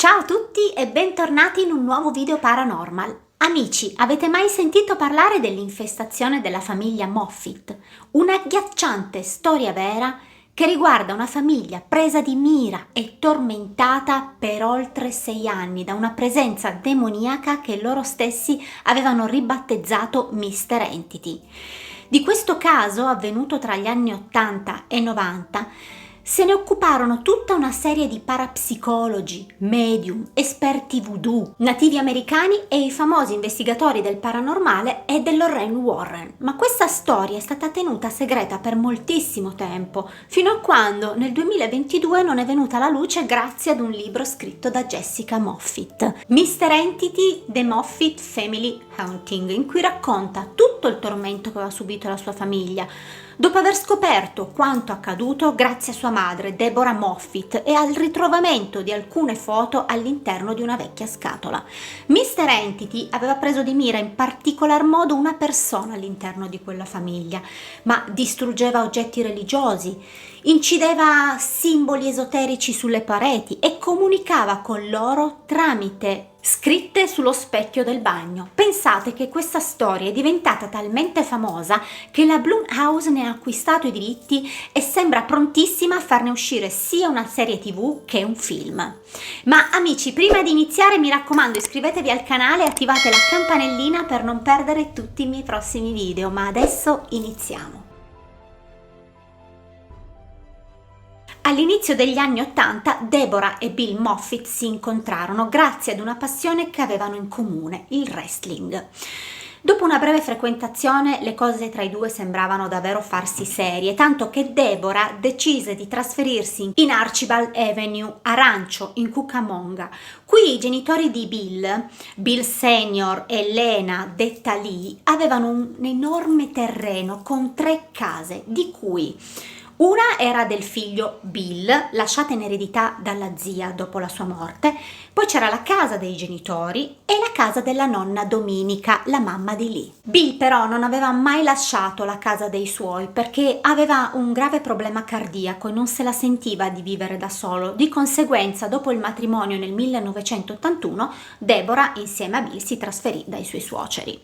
Ciao a tutti e bentornati in un nuovo video paranormal. Amici, avete mai sentito parlare dell'infestazione della famiglia Moffitt? Un'agghiacciante storia vera che riguarda una famiglia presa di mira e tormentata per oltre 6 anni da una presenza demoniaca che loro stessi avevano ribattezzato Mr. Entity. Di questo caso, avvenuto tra gli anni 80 e 90, se ne occuparono tutta una serie di parapsicologi, medium, esperti voodoo, nativi americani e i famosi investigatori del paranormale e del Lorraine Warren. Ma questa storia è stata tenuta segreta per moltissimo tempo, fino a quando nel 2022 non è venuta alla luce grazie ad un libro scritto da Jessica Moffitt, Mr. Entity: The Moffitt Family Haunting, in cui racconta tutto il tormento che aveva subito la sua famiglia, dopo aver scoperto quanto accaduto grazie a sua madre, Deborah Moffitt, e al ritrovamento di alcune foto all'interno di una vecchia scatola. Mr. Entity aveva preso di mira in particolar modo una persona all'interno di quella famiglia, ma distruggeva oggetti religiosi, incideva simboli esoterici sulle pareti e comunicava con loro tramite scritte sullo specchio del bagno. Pensate che questa storia è diventata talmente famosa che la Blumhouse ne ha acquistato i diritti e sembra prontissima a farne uscire sia una serie TV che un film. Ma amici, prima di iniziare mi raccomando, iscrivetevi al canale e attivate la campanellina per non perdere tutti i miei prossimi video. Ma adesso iniziamo. All'inizio degli anni 80 Deborah e Bill Moffitt si incontrarono grazie ad una passione che avevano in comune, il wrestling. Dopo una breve frequentazione le cose tra i due sembravano davvero farsi serie, tanto che Deborah decise di trasferirsi in Archibald Avenue a Rancho, in Cucamonga. Qui i genitori di Bill Senior e Lena, detta Lee, avevano un enorme terreno con 3 case, di cui una era del figlio Bill, lasciata in eredità dalla zia dopo la sua morte, poi c'era la casa dei genitori e la casa della nonna Dominica, la mamma di Lee. Bill però non aveva mai lasciato la casa dei suoi perché aveva un grave problema cardiaco e non se la sentiva di vivere da solo. Di conseguenza, dopo il matrimonio nel 1981, Deborah insieme a Bill si trasferì dai suoi suoceri.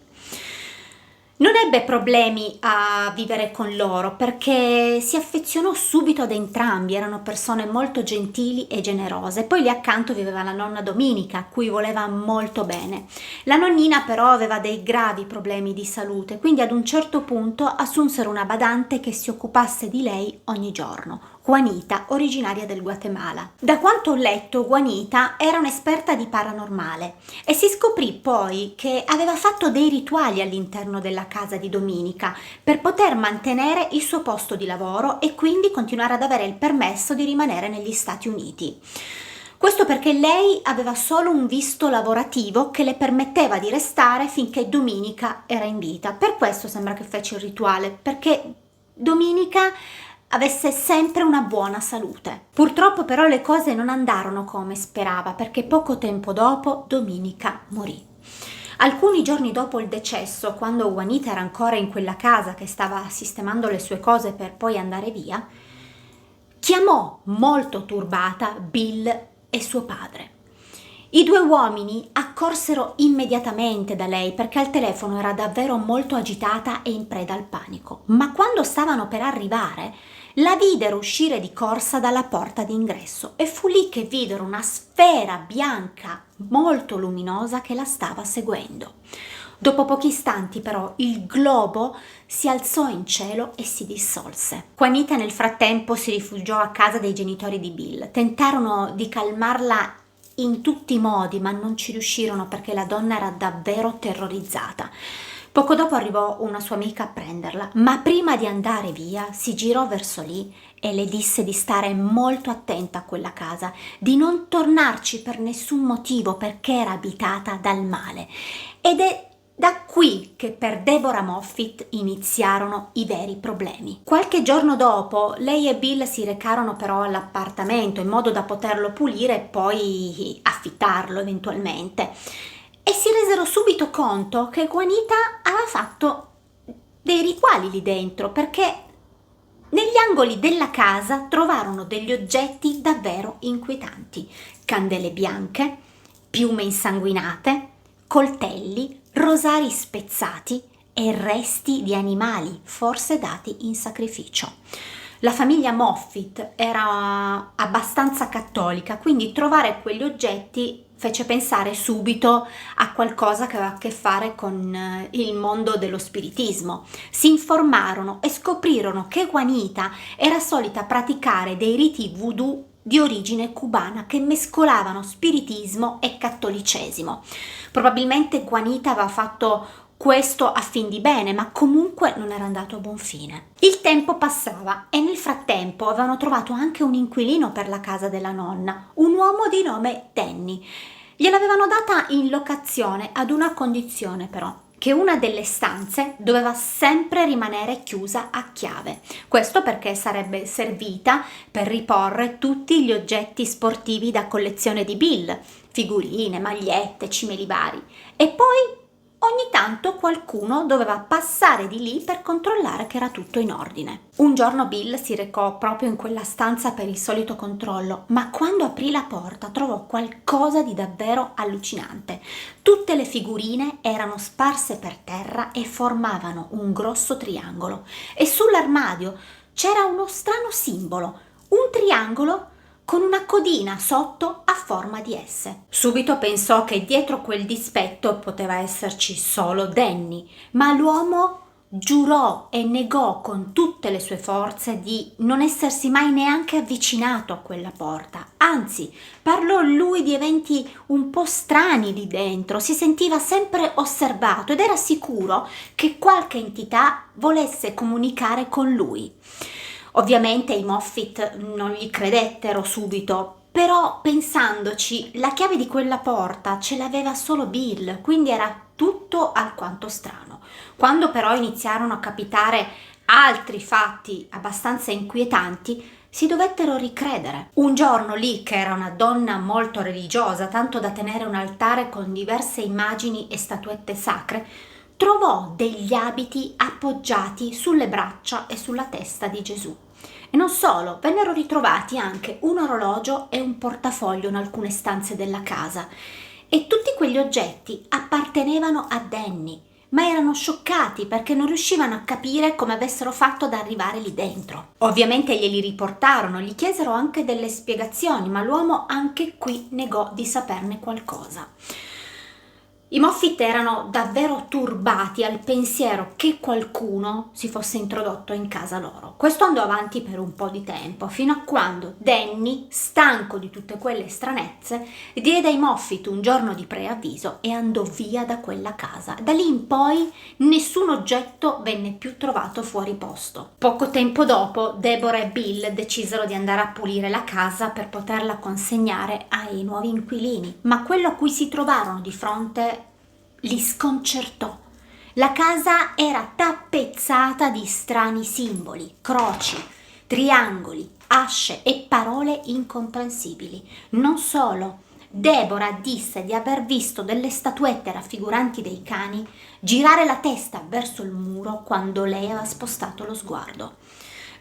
Non ebbe problemi a vivere con loro perché si affezionò subito ad entrambi, erano persone molto gentili e generose. Poi lì accanto viveva la nonna Dominica, a cui voleva molto bene. La nonnina però aveva dei gravi problemi di salute, quindi ad un certo punto assunsero una badante che si occupasse di lei ogni giorno, Juanita, originaria del Guatemala. Da quanto ho letto, Juanita era un'esperta di paranormale e si scoprì poi che aveva fatto dei rituali all'interno della casa di Dominica per poter mantenere il suo posto di lavoro e quindi continuare ad avere il permesso di rimanere negli Stati Uniti. Questo perché lei aveva solo un visto lavorativo che le permetteva di restare finché Dominica era in vita. Per questo sembra che fece il rituale, perché Dominica avesse sempre una buona salute. Purtroppo però le cose non andarono come sperava, perché poco tempo dopo Dominica morì. Alcuni giorni dopo il decesso, quando Juanita era ancora in quella casa che stava sistemando le sue cose per poi andare via, chiamò molto turbata Bill e suo padre. I 2 uomini accorsero immediatamente da lei perché al telefono era davvero molto agitata e in preda al panico, ma quando stavano per arrivare la videro uscire di corsa dalla porta d'ingresso e fu lì che videro una sfera bianca molto luminosa che la stava seguendo. Dopo pochi istanti però il globo si alzò in cielo e si dissolse. Juanita nel frattempo si rifugiò a casa dei genitori di Bill. Tentarono di calmarla in tutti i modi, ma non ci riuscirono perché la donna era davvero terrorizzata. Poco dopo arrivò una sua amica a prenderla, ma prima di andare via si girò verso lì e le disse di stare molto attenta a quella casa, di non tornarci per nessun motivo perché era abitata dal male. Ed è da qui che per Deborah Moffitt iniziarono i veri problemi. Qualche giorno dopo lei e Bill si recarono però all'appartamento in modo da poterlo pulire e poi affittarlo eventualmente. E si resero subito conto che Juanita aveva fatto dei rituali lì dentro perché Negli angoli della casa trovarono degli oggetti davvero inquietanti: candele bianche, piume insanguinate, coltelli, rosari spezzati e resti di animali, forse dati in sacrificio. La famiglia Moffitt era abbastanza cattolica, quindi trovare quegli oggetti fece pensare subito a qualcosa che aveva a che fare con il mondo dello spiritismo. Si informarono e scoprirono che Juanita era solita praticare dei riti voodoo di origine cubana che mescolavano spiritismo e cattolicesimo. Probabilmente Juanita aveva fatto questo a fin di bene, ma comunque non era andato a buon fine. Il tempo passava e nel frattempo avevano trovato anche un inquilino per la casa della nonna, un uomo di nome Danny. Gliel'avevano data in locazione ad una condizione però, che una delle stanze doveva sempre rimanere chiusa a chiave. Questo perché sarebbe servita per riporre tutti gli oggetti sportivi da collezione di Bill, figurine, magliette, cimeli vari. E poi ogni tanto qualcuno doveva passare di lì per controllare che era tutto in ordine. Un giorno Bill si recò proprio in quella stanza per il solito controllo, ma quando aprì la porta trovò qualcosa di davvero allucinante. Tutte le figurine erano sparse per terra e formavano un grosso triangolo, e sull'armadio c'era uno strano simbolo, un triangolo con una codina sotto a forma di S. Subito pensò che dietro quel dispetto poteva esserci solo Danny, ma l'uomo giurò e negò con tutte le sue forze di non essersi mai neanche avvicinato a quella porta. Anzi, parlò lui di eventi un po' strani lì dentro, si sentiva sempre osservato ed era sicuro che qualche entità volesse comunicare con lui. Ovviamente i Moffitt non gli credettero subito, però pensandoci, la chiave di quella porta ce l'aveva solo Bill, quindi era tutto alquanto strano. Quando però iniziarono a capitare altri fatti abbastanza inquietanti, si dovettero ricredere. Un giorno lì, che era una donna molto religiosa, tanto da tenere un altare con diverse immagini e statuette sacre, trovò degli abiti appoggiati sulle braccia e sulla testa di Gesù. E non solo, vennero ritrovati anche un orologio e un portafoglio in alcune stanze della casa, e tutti quegli oggetti appartenevano a Danny, ma erano scioccati perché non riuscivano a capire come avessero fatto ad arrivare lì dentro. Ovviamente glieli riportarono, gli chiesero anche delle spiegazioni, ma l'uomo anche qui negò di saperne qualcosa. I Moffitt erano davvero turbati al pensiero che qualcuno si fosse introdotto in casa loro. Questo andò avanti per un po' di tempo, fino a quando Danny, stanco di tutte quelle stranezze, diede ai Moffitt un giorno di preavviso e andò via da quella casa. Da lì in poi nessun oggetto venne più trovato fuori posto. Poco tempo dopo, Deborah e Bill decisero di andare a pulire la casa per poterla consegnare ai nuovi inquilini, ma quello a cui si trovarono di fronte li sconcertò. La casa era tappezzata di strani simboli, croci, triangoli, asce e parole incomprensibili. Non solo, Deborah disse di aver visto delle statuette raffiguranti dei cani girare la testa verso il muro quando lei aveva spostato lo sguardo.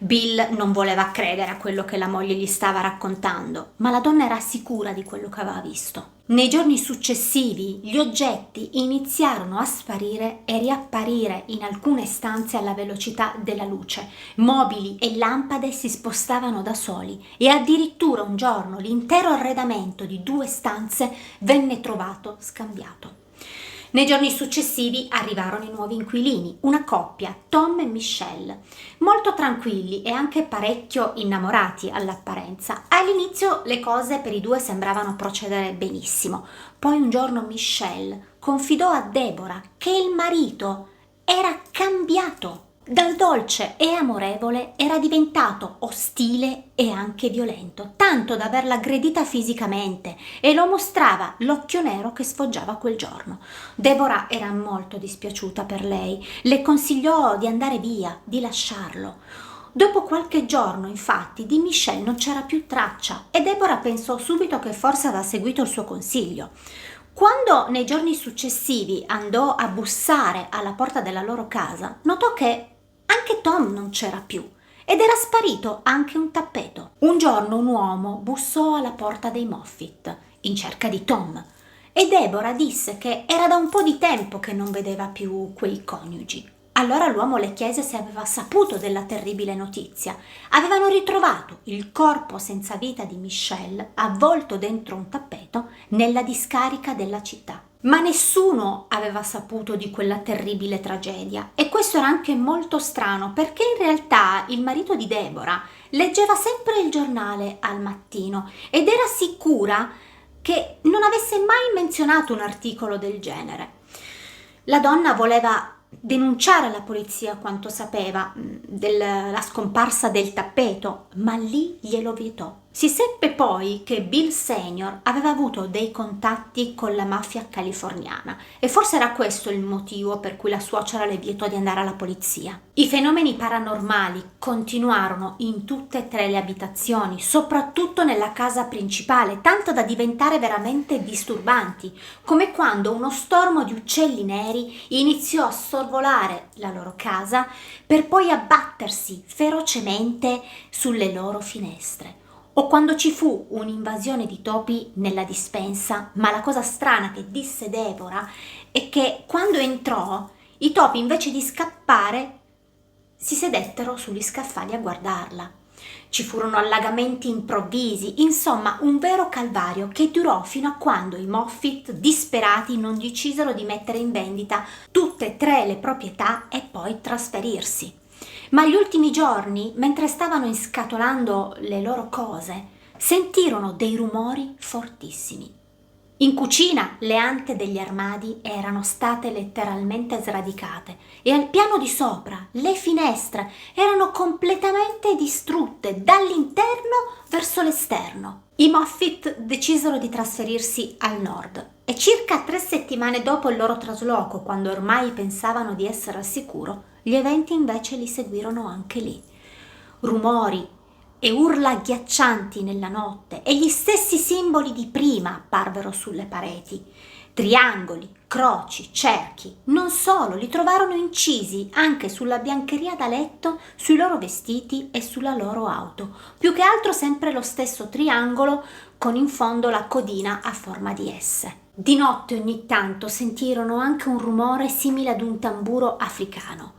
Bill non voleva credere a quello che la moglie gli stava raccontando, ma la donna era sicura di quello che aveva visto. Nei giorni successivi gli oggetti iniziarono a sparire e riapparire in alcune stanze alla velocità della luce. Mobili e lampade si spostavano da soli e addirittura un giorno l'intero arredamento di 2 stanze venne trovato scambiato. Nei giorni successivi arrivarono i nuovi inquilini, una coppia, Tom e Michelle, molto tranquilli e anche parecchio innamorati all'apparenza. All'inizio le cose per i due sembravano procedere benissimo. Poi un giorno Michelle confidò a Deborah che il marito era cambiato. Dal dolce e amorevole era diventato ostile e anche violento, tanto da averla aggredita fisicamente, e lo mostrava l'occhio nero che sfoggiava quel giorno. Deborah era molto dispiaciuta per lei, le consigliò di andare via, di lasciarlo. Dopo qualche giorno, infatti, di Michelle non c'era più traccia e Deborah pensò subito che forse aveva seguito il suo consiglio. Quando nei giorni successivi andò a bussare alla porta della loro casa, notò che anche Tom non c'era più ed era sparito anche un tappeto. Un giorno un uomo bussò alla porta dei Moffitt in cerca di Tom e Deborah disse che era da un po' di tempo che non vedeva più quei coniugi. Allora l'uomo le chiese se aveva saputo della terribile notizia. Avevano ritrovato il corpo senza vita di Michelle avvolto dentro un tappeto nella discarica della città. Ma nessuno aveva saputo di quella terribile tragedia e questo era anche molto strano perché in realtà il marito di Deborah leggeva sempre il giornale al mattino ed era sicura che non avesse mai menzionato un articolo del genere. La donna voleva denunciare alla polizia quanto sapeva della scomparsa del tappeto, ma lì glielo vietò. Si seppe poi che Bill Senior aveva avuto dei contatti con la mafia californiana e forse era questo il motivo per cui la suocera le vietò di andare alla polizia. I fenomeni paranormali continuarono in tutte e tre le abitazioni, soprattutto nella casa principale, tanto da diventare veramente disturbanti, come quando uno stormo di uccelli neri iniziò a sorvolare la loro casa per poi abbattersi ferocemente sulle loro finestre. O quando ci fu un'invasione di topi nella dispensa, ma la cosa strana che disse Deborah è che quando entrò, i topi invece di scappare si sedettero sugli scaffali a guardarla. Ci furono allagamenti improvvisi, insomma un vero calvario che durò fino a quando i Moffitt, disperati, non decisero di mettere in vendita tutte e tre le proprietà e poi trasferirsi. Ma gli ultimi giorni, mentre stavano inscatolando le loro cose, sentirono dei rumori fortissimi. In cucina le ante degli armadi erano state letteralmente sradicate e al piano di sopra le finestre erano completamente distrutte dall'interno verso l'esterno. I Moffitt decisero di trasferirsi al nord e circa 3 settimane dopo il loro trasloco, quando ormai pensavano di essere al sicuro, gli eventi invece li seguirono anche lì. Rumori e urla agghiaccianti nella notte e gli stessi simboli di prima apparvero sulle pareti. Triangoli, croci, cerchi, non solo, li trovarono incisi anche sulla biancheria da letto, sui loro vestiti e sulla loro auto. Più che altro sempre lo stesso triangolo con in fondo la codina a forma di S. Di notte ogni tanto sentirono anche un rumore simile ad un tamburo africano.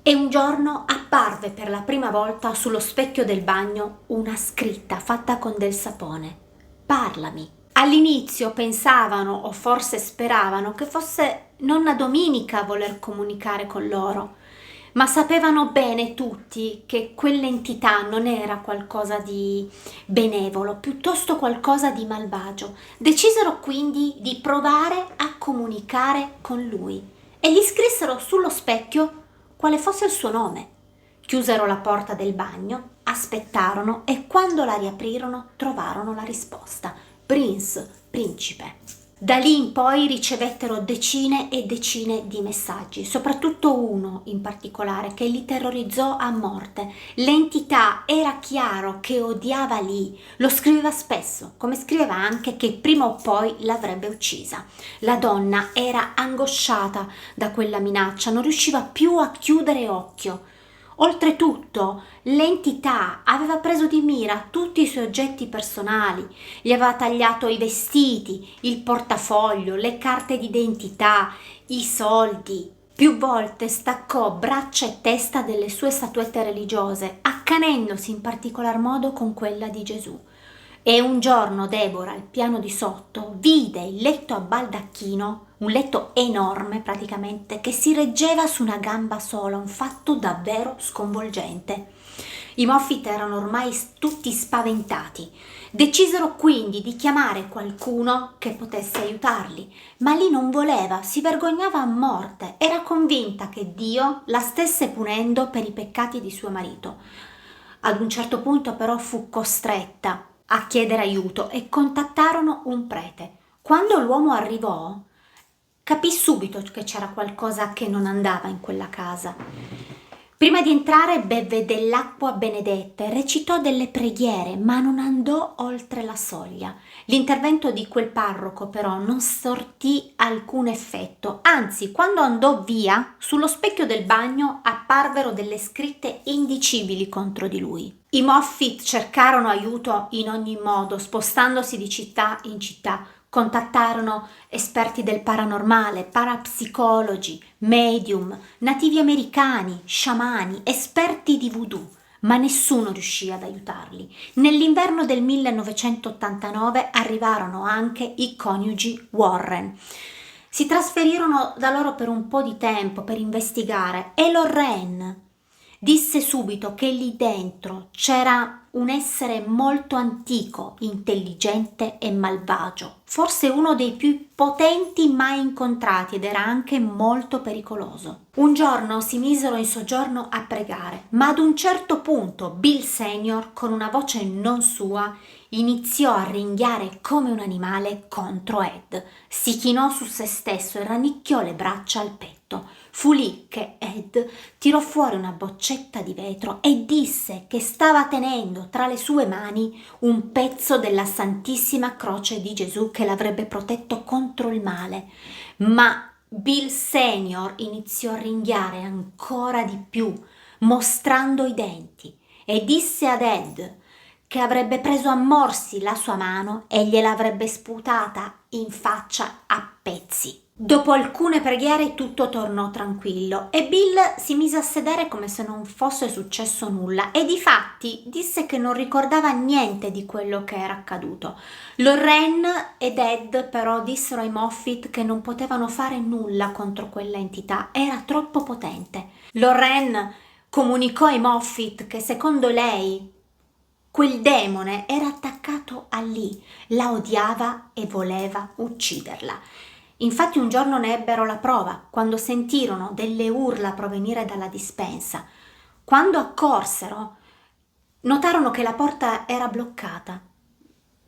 E un giorno apparve per la prima volta sullo specchio del bagno una scritta fatta con del sapone. Parlami. All'inizio pensavano, o forse speravano, che fosse nonna Dominica a voler comunicare con loro, ma sapevano bene tutti che quell'entità non era qualcosa di benevolo, piuttosto qualcosa di malvagio. Decisero quindi di provare a comunicare con lui e gli scrissero sullo specchio quale fosse il suo nome. Chiusero la porta del bagno, aspettarono e quando la riaprirono trovarono la risposta: Prince, principe. Da lì in poi ricevettero decine e decine di messaggi, soprattutto uno in particolare che li terrorizzò a morte. L'entità era chiaro che odiava Lee, lo scriveva spesso, come scriveva anche che prima o poi l'avrebbe uccisa. La donna era angosciata da quella minaccia, non riusciva più a chiudere occhio. Oltretutto, l'entità aveva preso di mira tutti i suoi oggetti personali, gli aveva tagliato i vestiti, il portafoglio, le carte d'identità, i soldi. Più volte staccò braccia e testa delle sue statuette religiose, accanendosi in particolar modo con quella di Gesù. E un giorno Deborah, al piano di sotto, vide il letto a baldacchino, un letto enorme praticamente, che si reggeva su una gamba sola, un fatto davvero sconvolgente. I Moffitt erano ormai tutti spaventati. Decisero quindi di chiamare qualcuno che potesse aiutarli, ma lì non voleva, si vergognava a morte, era convinta che Dio la stesse punendo per i peccati di suo marito. Ad un certo punto però fu costretta a chiedere aiuto e contattarono un prete. Quando l'uomo arrivò, capì subito che c'era qualcosa che non andava in quella casa. Prima di entrare bevve dell'acqua benedetta e recitò delle preghiere, ma non andò oltre la soglia. L'intervento di quel parroco però non sortì alcun effetto, anzi, quando andò via, sullo specchio del bagno apparvero delle scritte indicibili contro di lui. I Moffitt cercarono aiuto in ogni modo, spostandosi di città in città. Contattarono esperti del paranormale, parapsicologi, medium, nativi americani, sciamani, esperti di voodoo, ma nessuno riuscì ad aiutarli. Nell'inverno del 1989 arrivarono anche i coniugi Warren. Si trasferirono da loro per un po' di tempo per investigare e Lorraine disse subito che lì dentro c'era un essere molto antico, intelligente e malvagio, forse uno dei più potenti mai incontrati ed era anche molto pericoloso. Un giorno si misero in soggiorno a pregare, ma ad un certo punto Bill Senior, con una voce non sua, iniziò a ringhiare come un animale contro Ed. Si chinò su se stesso e rannicchiò le braccia al petto. Fu lì che Ed tirò fuori una boccetta di vetro e disse che stava tenendo tra le sue mani un pezzo della Santissima Croce di Gesù che l'avrebbe protetto contro il male. Ma Bill Senior iniziò a ringhiare ancora di più, mostrando i denti, e disse ad Ed che avrebbe preso a morsi la sua mano e gliel'avrebbe sputata in faccia a pezzi. Dopo alcune preghiere tutto tornò tranquillo e Bill si mise a sedere come se non fosse successo nulla e difatti disse che non ricordava niente di quello che era accaduto. Lorraine ed Ed però dissero ai Moffitt che non potevano fare nulla contro quella entità, era troppo potente. Lorraine comunicò ai Moffitt che secondo lei quel demone era attaccato a lì, la odiava e voleva ucciderla. Infatti un giorno ne ebbero la prova, quando sentirono delle urla provenire dalla dispensa. Quando accorsero, notarono che la porta era bloccata.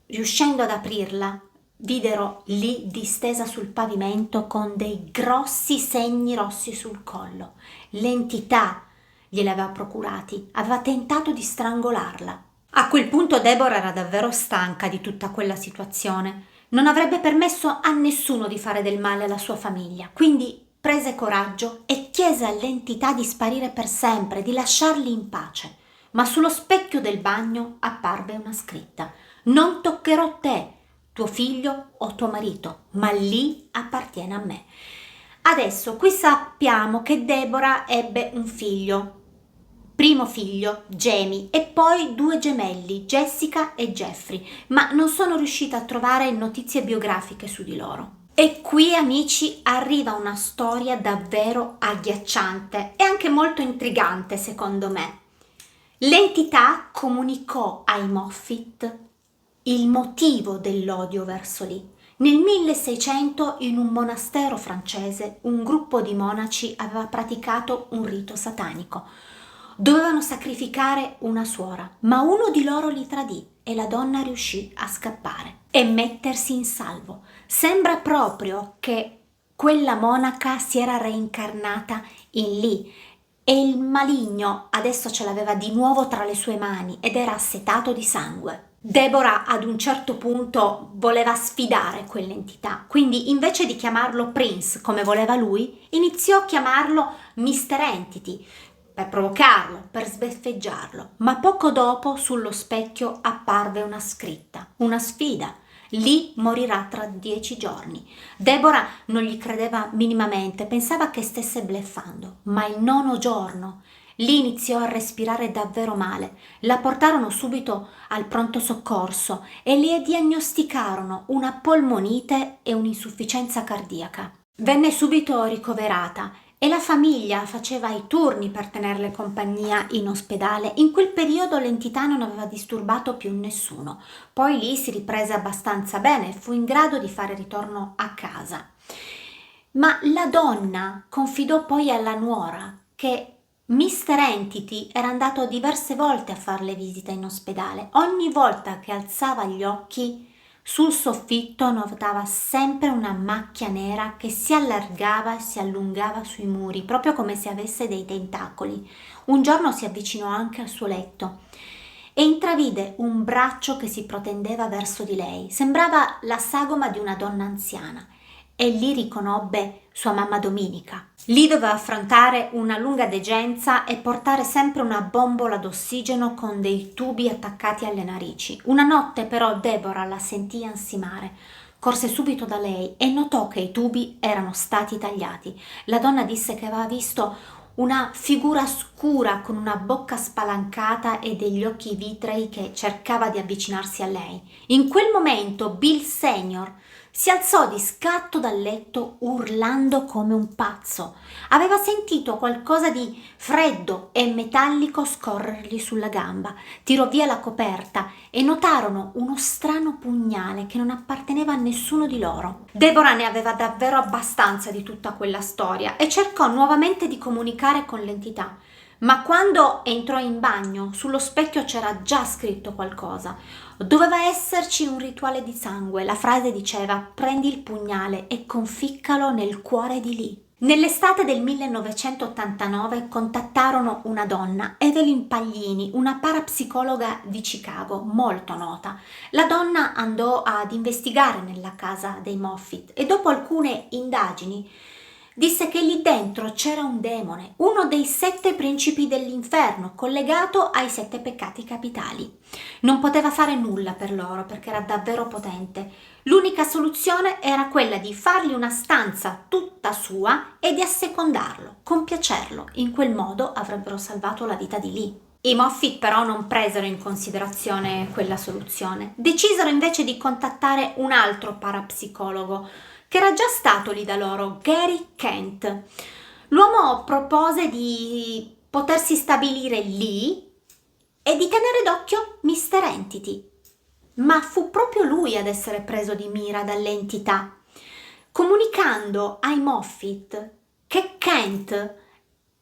Riuscendo ad aprirla, videro lì distesa sul pavimento con dei grossi segni rossi sul collo. L'entità glieli aveva procurati, aveva tentato di strangolarla. A quel punto Deborah era davvero stanca di tutta quella situazione. Non avrebbe permesso a nessuno di fare del male alla sua famiglia, quindi prese coraggio e chiese all'entità di sparire per sempre, di lasciarli in pace. Ma sullo specchio del bagno apparve una scritta: «Non toccherò te, tuo figlio o tuo marito, ma lì appartiene a me». Adesso qui sappiamo che Deborah ebbe un figlio. Primo figlio, Jamie, e poi 2 gemelli, Jessica e Jeffrey, ma non sono riuscita a trovare notizie biografiche su di loro. E qui, amici, arriva una storia davvero agghiacciante e anche molto intrigante, secondo me. L'entità comunicò ai Moffitt il motivo dell'odio verso lì. Nel 1600, in un monastero francese, un gruppo di monaci aveva praticato un rito satanico. Dovevano sacrificare una suora, ma uno di loro li tradì e la donna riuscì a scappare e mettersi in salvo. Sembra proprio che quella monaca si era reincarnata in lì e il maligno adesso ce l'aveva di nuovo tra le sue mani ed era assetato di sangue. Deborah ad un certo punto voleva sfidare quell'entità, quindi invece di chiamarlo Prince come voleva lui, iniziò a chiamarlo Mr. Entity, per provocarlo, per sbeffeggiarlo, ma poco dopo sullo specchio apparve una scritta, una sfida. Lì morirà tra 10 giorni. Deborah non gli credeva minimamente, pensava che stesse bleffando, ma il 9° giorno lì iniziò a respirare davvero male. La portarono subito al pronto soccorso e le diagnosticarono una polmonite e un'insufficienza cardiaca. Venne subito ricoverata e la famiglia faceva i turni per tenerle compagnia in ospedale. In quel periodo l'entità non aveva disturbato più nessuno. Poi lì si riprese abbastanza bene e fu in grado di fare ritorno a casa. Ma la donna confidò poi alla nuora che Mr. Entity era andato diverse volte a farle visita in ospedale. Ogni volta che alzava gli occhi Sul soffitto notava sempre una macchia nera che si allargava e si allungava sui muri, proprio come se avesse dei tentacoli. Un giorno si avvicinò anche al suo letto e intravide un braccio che si protendeva verso di lei. Sembrava la sagoma di una donna anziana e lì riconobbe sua mamma Dominica. Lì doveva affrontare una lunga degenza e portare sempre una bombola d'ossigeno con dei tubi attaccati alle narici. Una notte però Deborah la sentì ansimare. Corse subito da lei e notò che i tubi erano stati tagliati. La donna disse che aveva visto una figura scura con una bocca spalancata e degli occhi vitrei che cercava di avvicinarsi a lei. In quel momento Bill Senior si alzò di scatto dal letto urlando come un pazzo. Aveva sentito qualcosa di freddo e metallico scorrergli sulla gamba. Tirò via la coperta e notarono uno strano pugnale che non apparteneva a nessuno di loro. Deborah ne aveva davvero abbastanza di tutta quella storia e cercò nuovamente di comunicare con l'entità. Ma quando entrò in bagno, sullo specchio c'era già scritto qualcosa. Doveva esserci un rituale di sangue. La frase diceva: prendi il pugnale e conficcalo nel cuore di lì. Nell'estate del 1989 contattarono una donna, Evelyn Paglini, una parapsicologa di Chicago, molto nota. La donna andò ad investigare nella casa dei Moffitt e dopo alcune indagini disse che lì dentro c'era un demone, uno dei 7 principi dell'inferno, collegato ai 7 peccati capitali. Non poteva fare nulla per loro perché era davvero potente. L'unica soluzione era quella di fargli una stanza tutta sua e di assecondarlo, compiacerlo. In quel modo avrebbero salvato la vita di Lee. I Moffitt però non presero in considerazione quella soluzione. Decisero invece di contattare un altro parapsicologo che era già stato lì da loro, Gary Kent. L'uomo propose di potersi stabilire lì e di tenere d'occhio Mr. Entity. Ma fu proprio lui ad essere preso di mira dalle entità, comunicando ai Moffitt che Kent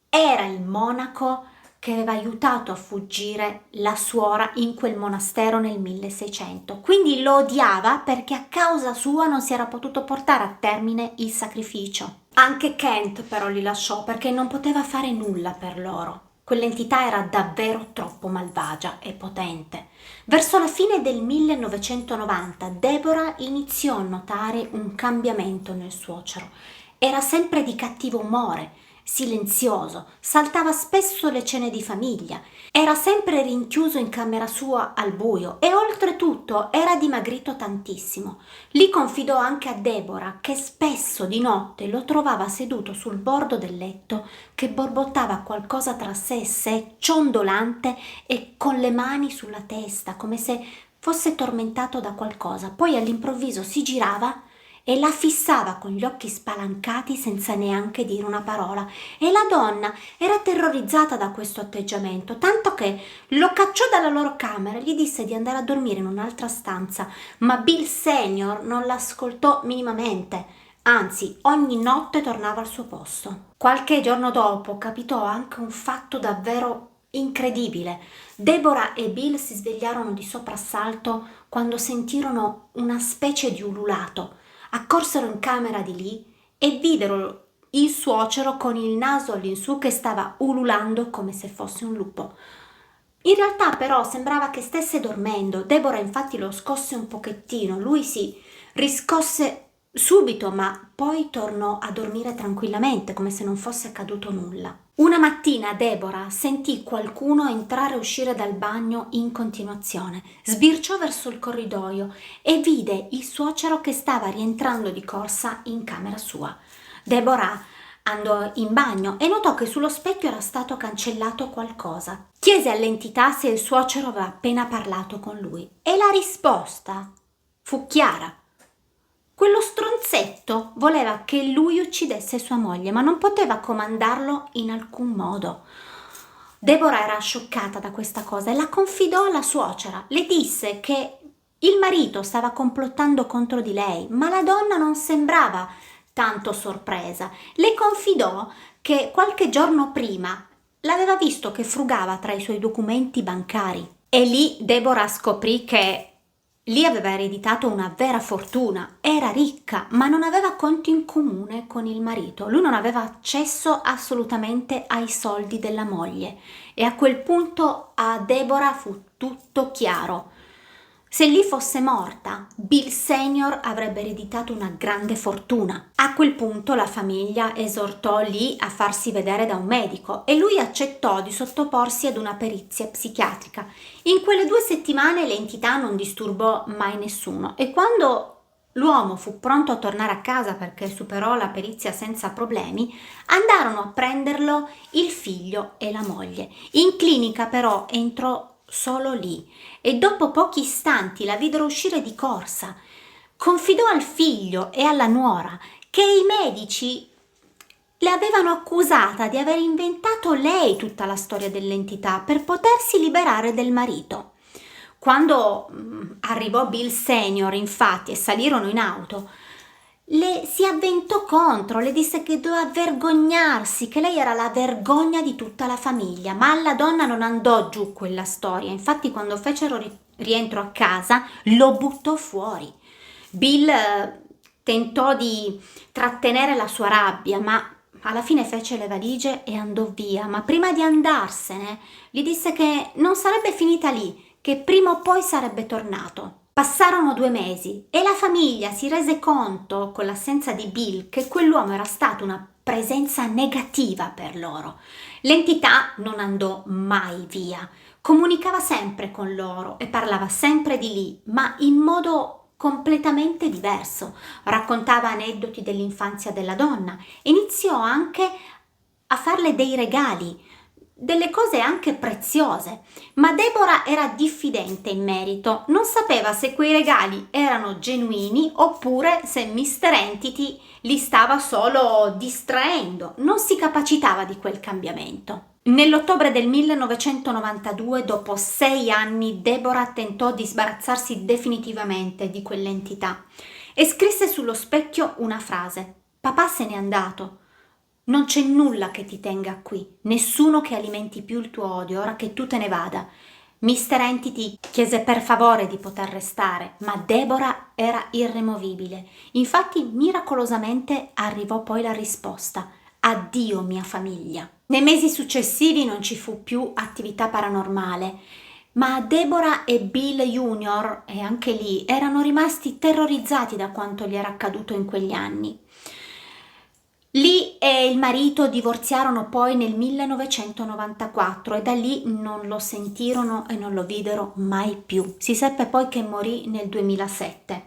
era il monaco che aveva aiutato a fuggire la suora in quel monastero nel 1600. Quindi lo odiava perché a causa sua non si era potuto portare a termine il sacrificio. Anche Kent però li lasciò perché non poteva fare nulla per loro. Quell'entità era davvero troppo malvagia e potente. Verso la fine del 1990 Deborah iniziò a notare un cambiamento nel suocero. Era sempre di cattivo umore, silenzioso, saltava spesso le cene di famiglia, era sempre rinchiuso in camera sua al buio e oltretutto era dimagrito tantissimo. Lì confidò anche a Deborah che spesso di notte lo trovava seduto sul bordo del letto che borbottava qualcosa tra sé e sé, ciondolante e con le mani sulla testa, come se fosse tormentato da qualcosa. Poi all'improvviso si girava e la fissava con gli occhi spalancati senza neanche dire una parola, e la donna era terrorizzata da questo atteggiamento, tanto che lo cacciò dalla loro camera e gli disse di andare a dormire in un'altra stanza, ma Bill Senior non l'ascoltò minimamente, anzi ogni notte tornava al suo posto. Qualche giorno dopo capitò anche un fatto davvero incredibile. Deborah e Bill si svegliarono di soprassalto quando sentirono una specie di ululato. Accorsero in camera di Lee e videro il suocero con il naso all'insù che stava ululando come se fosse un lupo. In realtà però sembrava che stesse dormendo. Deborah infatti lo scosse un pochettino. Lui si riscosse subito, ma poi tornò a dormire tranquillamente come se non fosse accaduto nulla. Una mattina Deborah sentì qualcuno entrare e uscire dal bagno in continuazione. Sbirciò verso il corridoio e vide il suocero che stava rientrando di corsa in camera sua. Deborah andò in bagno e notò che sullo specchio era stato cancellato qualcosa. Chiese all'entità se il suocero aveva appena parlato con lui e la risposta fu chiara. Quello stronzetto voleva che lui uccidesse sua moglie, ma non poteva comandarlo in alcun modo. Deborah era scioccata da questa cosa e la confidò alla suocera. Le disse che il marito stava complottando contro di lei, ma la donna non sembrava tanto sorpresa. Le confidò che qualche giorno prima l'aveva visto che frugava tra i suoi documenti bancari. E lì Deborah scoprì che Lee aveva ereditato una vera fortuna, era ricca, ma non aveva conti in comune con il marito. Lui non aveva accesso assolutamente ai soldi della moglie e a quel punto a Deborah fu tutto chiaro. Se Lee fosse morta, Bill Senior avrebbe ereditato una grande fortuna. A quel punto la famiglia esortò Lee a farsi vedere da un medico e lui accettò di sottoporsi ad una perizia psichiatrica. In quelle 2 settimane l'entità non disturbò mai nessuno e quando l'uomo fu pronto a tornare a casa perché superò la perizia senza problemi, andarono a prenderlo il figlio e la moglie. In clinica però entrò solo Lee e dopo pochi istanti la videro uscire di corsa. Confidò al figlio e alla nuora che i medici le avevano accusata di aver inventato lei tutta la storia dell'entità per potersi liberare del marito. Quando arrivò Bill Senior, infatti, e salirono in auto, le si avventò contro, le disse che doveva vergognarsi, che lei era la vergogna di tutta la famiglia, ma alla donna non andò giù quella storia. Infatti quando fecero rientro a casa lo buttò fuori. Bill tentò di trattenere la sua rabbia, ma alla fine fece le valigie e andò via, ma prima di andarsene gli disse che non sarebbe finita lì, che prima o poi sarebbe tornato. Passarono 2 mesi e la famiglia si rese conto, con l'assenza di Bill, che quell'uomo era stato una presenza negativa per loro. L'entità non andò mai via, comunicava sempre con loro e parlava sempre di Lee, ma in modo completamente diverso. Raccontava aneddoti dell'infanzia della donna e iniziò anche a farle dei regali, delle cose anche preziose, ma Deborah era diffidente in merito, non sapeva se quei regali erano genuini oppure se Mr. Entity li stava solo distraendo, non si capacitava di quel cambiamento. Nell'ottobre del 1992, dopo 6 anni, Deborah tentò di sbarazzarsi definitivamente di quell'entità e scrisse sullo specchio una frase: «Papà se n'è andato. Non c'è nulla che ti tenga qui, nessuno che alimenti più il tuo odio ora che tu te ne vada». Mr. Entity chiese per favore di poter restare, ma Deborah era irremovibile. Infatti, miracolosamente arrivò poi la risposta: «Addio mia famiglia». Nei mesi successivi non ci fu più attività paranormale, ma Deborah e Bill Jr., e anche lì, erano rimasti terrorizzati da quanto gli era accaduto in quegli anni. Lee e il marito divorziarono poi nel 1994 e da lì non lo sentirono e non lo videro mai più. Si seppe poi che morì nel 2007.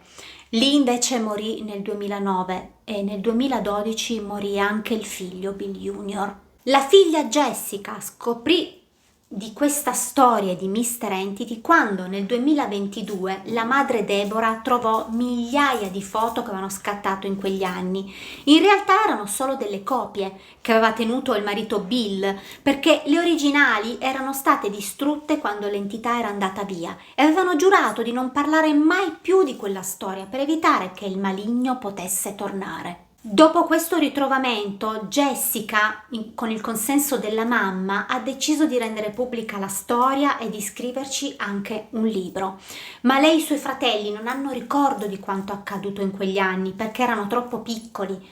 Lee invece morì nel 2009 e nel 2012 morì anche il figlio Bill Jr. La figlia Jessica scoprì di questa storia di Mr. Entity quando nel 2022 la madre Deborah trovò migliaia di foto che avevano scattato in quegli anni. In realtà erano solo delle copie che aveva tenuto il marito Bill, perché le originali erano state distrutte quando l'entità era andata via e avevano giurato di non parlare mai più di quella storia per evitare che il maligno potesse tornare. Dopo questo ritrovamento, Jessica, con il consenso della mamma, ha deciso di rendere pubblica la storia e di scriverci anche un libro. Ma lei e i suoi fratelli non hanno ricordo di quanto accaduto in quegli anni perché erano troppo piccoli.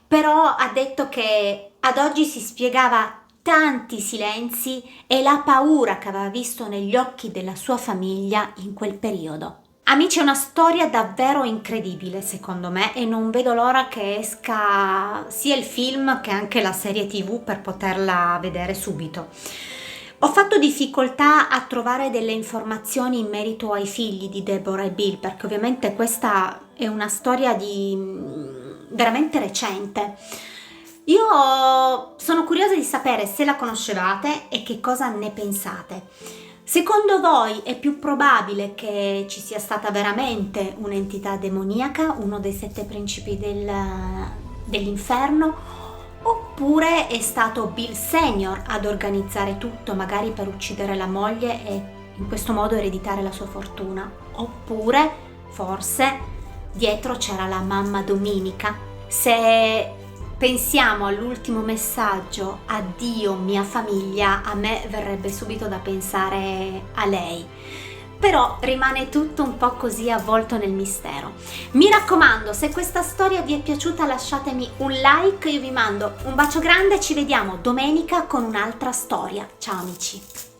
Però ha detto che ad oggi si spiegava tanti silenzi e la paura che aveva visto negli occhi della sua famiglia in quel periodo. Amici, è una storia davvero incredibile secondo me e non vedo l'ora che esca sia il film che anche la serie TV per poterla vedere subito. Ho fatto difficoltà a trovare delle informazioni in merito ai figli di Deborah e Bill perché ovviamente questa è una storia veramente recente. Io sono curiosa di sapere se la conoscevate e che cosa ne pensate. Secondo voi è più probabile che ci sia stata veramente un'entità demoniaca, uno dei 7 principi dell'inferno, oppure è stato Bill Senior ad organizzare tutto, magari per uccidere la moglie e in questo modo ereditare la sua fortuna? Oppure, forse, dietro c'era la mamma Dominica? Se pensiamo all'ultimo messaggio, addio mia famiglia, a me verrebbe subito da pensare a lei. però rimane tutto un po' così avvolto nel mistero. Mi raccomando, se questa storia vi è piaciuta lasciatemi un like, io vi mando un bacio grande, ci vediamo domenica con un'altra storia. Ciao amici!